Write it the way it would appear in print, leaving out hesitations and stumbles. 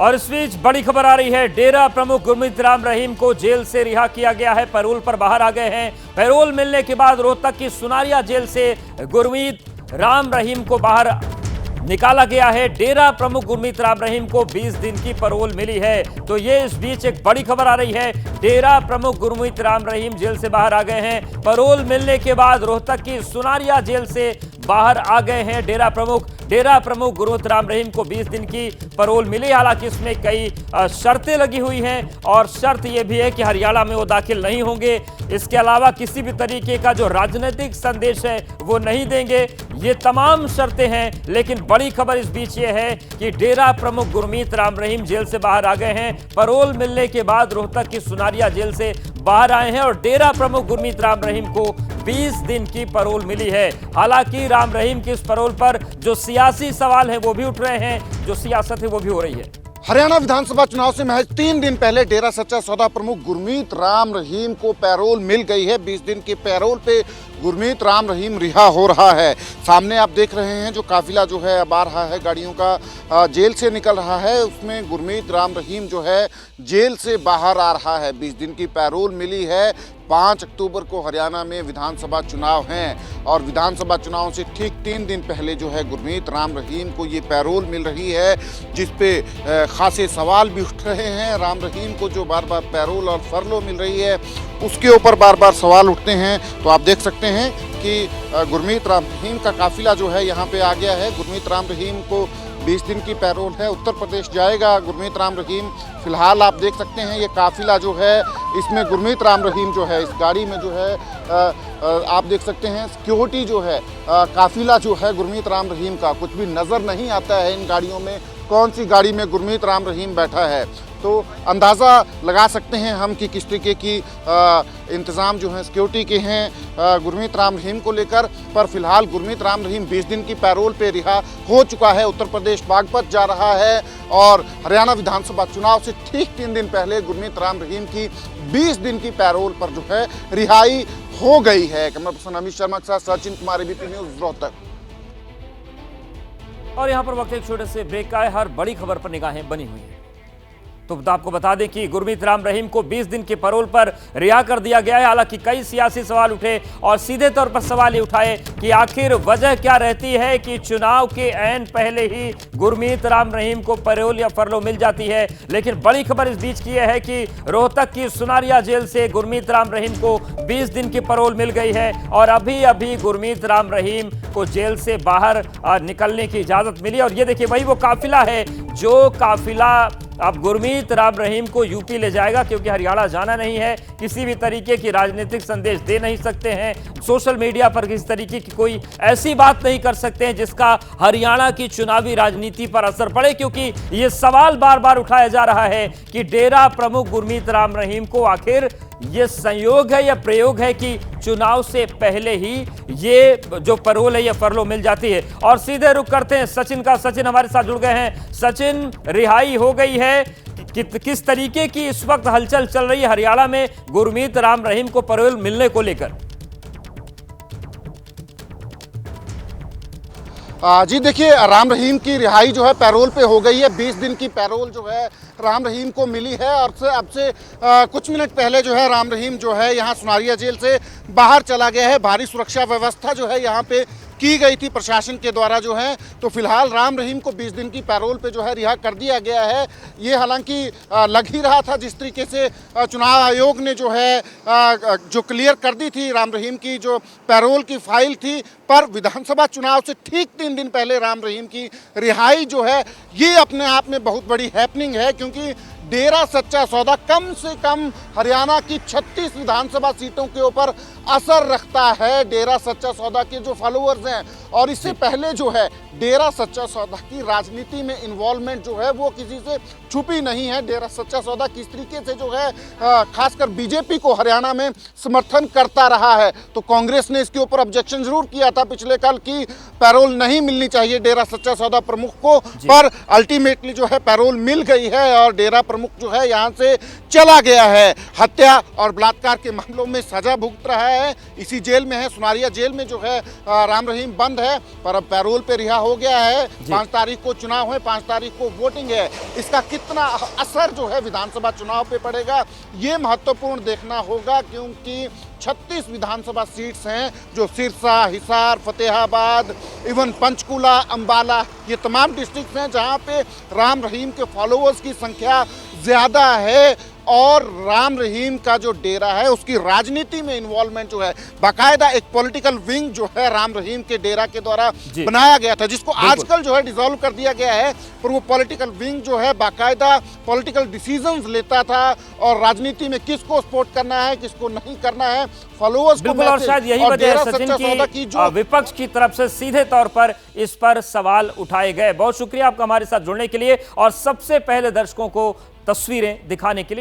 और इस बीच बड़ी खबर आ रही है, डेरा प्रमुख गुरमीत राम रहीम को जेल से रिहा किया गया है। पैरोल पर बाहर आ गए हैं। पैरोल मिलने के बाद रोहतक की सुनारिया जेल से गुरमीत राम रहीम को बाहर निकाला गया है। डेरा प्रमुख गुरमीत राम रहीम को 20 दिन की पैरोल मिली है। तो ये इस बीच एक बड़ी खबर आ रही है, डेरा प्रमुख गुरमीत राम रहीम जेल से बाहर आ गए हैं। पैरोल मिलने के बाद रोहतक की सुनारिया जेल से बाहर आ गए हैं डेरा प्रमुख गुरमीत राम रहीम को 20 दिन की पैरोल मिली। हालांकि इसमें कई शर्तें लगी हुई हैं और शर्त यह भी है कि हरियाणा में वो दाखिल नहीं होंगे। इसके अलावा किसी भी तरीके का जो राजनीतिक संदेश है वो नहीं देंगे। ये तमाम शर्तें हैं। लेकिन बड़ी खबर इस बीच ये है कि डेरा प्रमुख गुरमीत राम रहीम जेल से बाहर आ गए हैं। पैरोल मिलने के बाद रोहतक की सुनारिया जेल से बाहर आए हैं और डेरा प्रमुख गुरमीत राम रहीम को 20 दिन की पैरोल मिली है। हालांकि राम रहीम की इस पैरोल पर जो सियासी सवाल हैं वो भी उठ रहे हैं, जो सियासत है वो भी हो रही है। हरियाणा विधानसभा चुनाव से महज 3 दिन पहले डेरा सच्चा सौदा प्रमुख गुरमीत राम रहीम को पैरोल मिल गई है। 20 दिन की पैरोल पे गुरमीत राम रहीम रिहा हो रहा है। सामने आप देख रहे हैं जो काफिला जो है अब आ रहा है गाड़ियों का, जेल से निकल रहा है, उसमें गुरमीत राम रहीम जो है जेल से बाहर आ रहा है। 20 दिन की पैरोल मिली है। 5 अक्टूबर को हरियाणा में विधानसभा चुनाव हैं और विधानसभा चुनाव से ठीक 3 दिन पहले जो है गुरमीत राम रहीम को ये पैरोल मिल रही है, जिस पे खासे सवाल भी उठ रहे हैं। राम रहीम को जो बार बार पैरोल और फरलो मिल रही है उसके ऊपर बार बार सवाल उठते हैं। तो आप देख सकते हैं कि गुरमीत राम रहीम का काफिला जो है यहाँ पे आ गया है। गुरमीत राम रहीम को 20 दिन की पैरोल है, उत्तर प्रदेश जाएगा गुरमीत राम रहीम। फिलहाल आप देख सकते हैं ये काफिला जो है इसमें गुरमीत राम रहीम जो है इस गाड़ी में जो है आप देख सकते हैं सिक्योरिटी जो है, काफिला जो है गुरमीत राम रहीम का कुछ भी नज़र नहीं आता है इन गाड़ियों में कौन सी गाड़ी में गुरमीत राम रहीम बैठा है। तो अंदाज़ा लगा सकते हैं हम कि किस तरीके की इंतज़ाम जो है सिक्योरिटी के हैं गुरमीत राम रहीम को लेकर। पर फिलहाल गुरमीत राम रहीम 20 दिन की पैरोल पे रिहा हो चुका है, उत्तर प्रदेश बागपत जा रहा है और हरियाणा विधानसभा चुनाव से ठीक 3 दिन पहले गुरमीत राम रहीम की 20 दिन की पैरोल पर जो है रिहाई हो गई है। कैमरा पर्सन अमित शर्मा के साथ सचिन कुमार, एबीपी न्यूज़, रोहतक। और यहाँ पर वक्त एक छोटे से ब्रेक का है। हर बड़ी खबर पर निगाहें बनी हुई हैं। तो आपको बता दें कि गुरमीत राम रहीम को 20 दिन के पैरोल पर रिहा कर दिया गया है। हालांकि कई सियासी सवाल उठे और सीधे तौर पर सवाल ये उठाए कि आखिर वजह क्या रहती है कि चुनाव के ऐन पहले ही गुरमीत राम रहीम को पैरोल या फरलो मिल जाती है। लेकिन बड़ी खबर इस बीच की है कि रोहतक की सुनारिया जेल से गुरमीत राम रहीम को 20 दिन की पैरोल मिल गई है और अभी अभी गुरमीत राम रहीम को जेल से बाहर निकलने की इजाजत मिली। और ये देखिए वही वो काफिला है जो काफिला अब गुरमीत राम रहीम को यूपी ले जाएगा, क्योंकि हरियाणा जाना नहीं है। किसी भी तरीके की राजनीतिक संदेश दे नहीं सकते हैं, सोशल मीडिया पर किसी तरीके की कोई ऐसी बात नहीं कर सकते हैं जिसका हरियाणा की चुनावी राजनीति पर असर पड़े। क्योंकि ये सवाल बार बार उठाया जा रहा है कि डेरा प्रमुख गुरमीत राम रहीम को आखिर ये संयोग है या प्रयोग है कि चुनाव से पहले ही ये जो पैरोल है ये फरलो मिल जाती है। और सीधे रुख करते हैं सचिन का। सचिन हमारे साथ जुड़ गए हैं। सचिन, रिहाई हो गई है, किस तरीके की इस वक्त हलचल चल रही है हरियाणा में गुरमीत राम रहीम को पैरोल मिलने को लेकर? जी देखिए, राम रहीम की रिहाई जो है पैरोल पे हो गई है। 20 दिन की पैरोल जो है राम रहीम को मिली है और अब से कुछ मिनट पहले जो है राम रहीम जो है यहाँ सुनारिया जेल से बाहर चला गया है। भारी सुरक्षा व्यवस्था जो है यहाँ पे की गई थी प्रशासन के द्वारा जो है। तो फिलहाल राम रहीम को 20 दिन की पैरोल पे जो है रिहा कर दिया गया है। ये हालांकि लग ही रहा था जिस तरीके से चुनाव आयोग ने जो है जो क्लियर कर दी थी राम रहीम की जो पैरोल की फाइल थी, पर विधानसभा चुनाव से ठीक 3 दिन पहले राम रहीम की रिहाई जो है ये अपने आप में बहुत बड़ी हैपनिंग है। क्योंकि डेरा सच्चा सौदा कम से कम हरियाणा की 36 विधानसभा सीटों के ऊपर असर रखता है। डेरा सच्चा सौदा के जो फॉलोअर्स हैं और इससे पहले जो है डेरा सच्चा सौदा की राजनीति में इन्वॉल्वमेंट जो है वो किसी से छुपी नहीं है। डेरा सच्चा सौदा किस तरीके से जो है खासकर बीजेपी को हरियाणा में समर्थन करता रहा है। तो कांग्रेस ने इसके ऊपर ऑब्जेक्शन जरूर किया था पिछले कल की पैरोल नहीं मिलनी चाहिए डेरा सच्चा सौदा प्रमुख को, पर अल्टीमेटली जो है पैरोल मिल गई है और डेरा प्रमुख जो है यहाँ से चला गया है। हत्या और बलात्कार के मामलों में सजा भुगत रहा है, इसी जेल में है, सुनारिया जेल में जो है राम रहीम बंद है, पर अब पैरोल पे रिहा हो गया है, 5 तारीख को चुनाव है, 5 तारीख को वोटिंग है, इसका कितना असर जो है विधानसभा चुनाव पे पड़ेगा ये महत्वपूर्ण देखना होगा, क्योंकि 36 विधानसभा सीट्स हैं जो सिरसा, हिसार, फतेहाबाद, इवन पंचकुला, अंबाला, ये तमाम डिस्ट्रिक्ट हैं जहां पे राम रहीम के फॉलोअर्स की संख्या ज़्यादा है और राम रहीम का जो डेरा है उसकी राजनीति में इन्वॉल्वमेंट जो है, बाकायदा एक पॉलिटिकल विंग जो है राम रहीम के डेरा के द्वारा बनाया गया था, जिसको आजकल जो है डिसॉल्व कर दिया गया है, पर वो पॉलिटिकल विंग जो है बाकायदा पॉलिटिकल डिसीजंस लेता था और राजनीति में किसको सपोर्ट करना है, किसको नहीं करना है, फॉलोअर्स को। और शायद यही वजह है सचिन की जो विपक्ष की तरफ से सीधे तौर पर इस पर सवाल उठाए गए। बहुत शुक्रिया आपका हमारे साथ जुड़ने के लिए और सबसे पहले दर्शकों को तस्वीरें दिखाने के लिए।